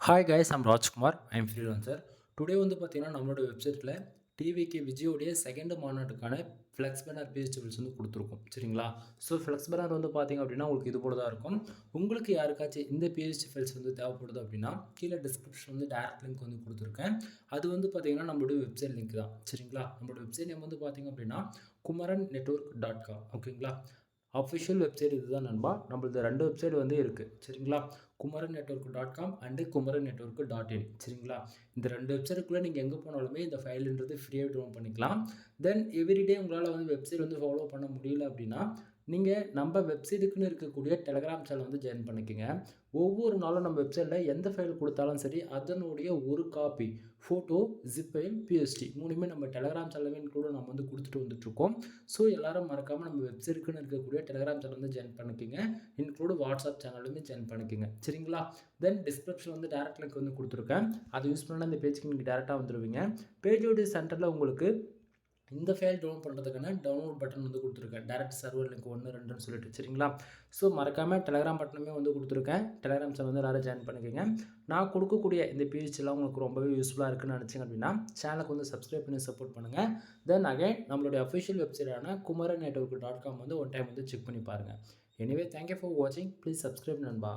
Hi guys, I'm Rajkumar. I'm freelancer. Today வந்து பார்த்தீங்கன்னா நம்மளோட வெப்சைட்டில் டிவிகே விஜயோடைய செகண்ட் மாநாட்டுக்கான ஃப்ளெக்ஸ் பேனர் பேஜபிள்ஸ் வந்து கொடுத்துருக்கோம். சரிங்களா? ஸோ ஃப்ளெக்ஸ் பேனர் வந்து பார்த்தீங்க அப்படின்னா உங்களுக்கு இது போல தான் இருக்கும். உங்களுக்கு யாருக்காச்சும் இந்த பிஹெச்டி ஃபைல்ஸ் வந்து தேவைப்படுது அப்படின்னா கீழே டிஸ்கிரிப்ஷன் வந்து டேரக்ட் லிங்க் வந்து கொடுத்துருக்கேன். அது வந்து பார்த்தீங்கன்னா நம்மளுடைய வெப்சைட் லிங்க் தான். சரிங்களா? நம்மளோட வெப்சைட் நேம் வந்து பார்த்தீங்க அப்படின்னா kumarannetwork.com. ஓகேங்களா? அஃபிஷியல் வெப்சைட் இதுதான் நண்பா. நம்மளது 2 வெப்சைட் வந்து இருக்குது. சரிங்களா? kumarannetwork.com and kumarannetwork.in. சரிங்களா? இந்த 2 வெப்சைட்டுக்குள்ளே நீங்கள் எங்கே போனாலுமே இந்த ஃபைலுன்றது ஃப்ரீயாக டவுன் பண்ணிக்கலாம். தென் எவ்ரிடே உங்களால் வந்து வெப்சைட் வந்து ஃபாலோ பண்ண முடியல அப்படின்னா நீங்கள் நம்ம வெப்சைட்டுக்குன்னு இருக்கக்கூடிய டெலகிராம் சேனல் வந்து ஜாயின் பண்ணிக்கோங்க. ஒவ்வொரு நாளும் நம்ம வெப்சைட்டில் எந்த ஃபைல் கொடுத்தாலும் சரி அதனுடைய ஒரு copy photo, zip file, PSD மூணுமே நம்ம டெலகிராம் சேனலுமே கூட நம்ம வந்து கொடுத்துட்டு வந்துட்டுருக்கோம். ஸோ எல்லோரும் மறக்காமல் நம்ம வெப்சைட்டுக்குன்னு இருக்கக்கூடிய டெலகிராம் சேனல் வந்து ஜாயின் பண்ணிக்கோங்க. இன்க்ளூடு வாட்ஸ்அப் சேனலுமே ஜாயின் பண்ணிக்கோங்க. சரிங்களா? தென் டிஸ்கிரிப்ஷன் வந்து டேரக்ட் லிங்க் வந்து கொடுத்துருக்கேன். அதை யூஸ் பண்ணால் அந்த பேஜுக்கு நீங்கள் டேரெக்டாக வந்துடுவீங்க. பேஜோடைய சென்டரில் உங்களுக்கு இந்த ஃபைல் டவுன்லோட் பண்ணுறதுக்கான டவுன்லோட் பட்டன் வந்து கொடுத்துருக்கேன். டேரக்ட் சர்வர் லிங்க் 1, 2ன்னு சொல்லிட்டு. சரிங்களா? ஸோ மறக்காமல் டெலகிராம் பட்டனுமே வந்து கொடுத்துருக்கேன். டெலகிராம் சேனல் வந்து எல்லாரும் ஜாயின் பண்ணிக்கோங்க. நான் கொடுக்கக்கூடிய இந்த பிஹெச்லாம் உங்களுக்கு ரொம்பவே யூஸ்ஃபுல்லாக இருக்குன்னு நினச்சிங்க அப்படின்னா சேனலுக்கு வந்து சப்ஸ்கிரைப் பண்ணி சப்போர்ட் பண்ணுங்கள். தென் அகைன் நம்மளுடைய அஃபிஷியல் வெப்சைட்டான kumarannetwork.com வந்து ஒன் டைம் வந்து செக் பண்ணி பாருங்கள். எனிவே தேங்க்யூ ஃபார் வாட்சிங். ப்ளீஸ் சப்ஸ்கிரைப் நண்பா.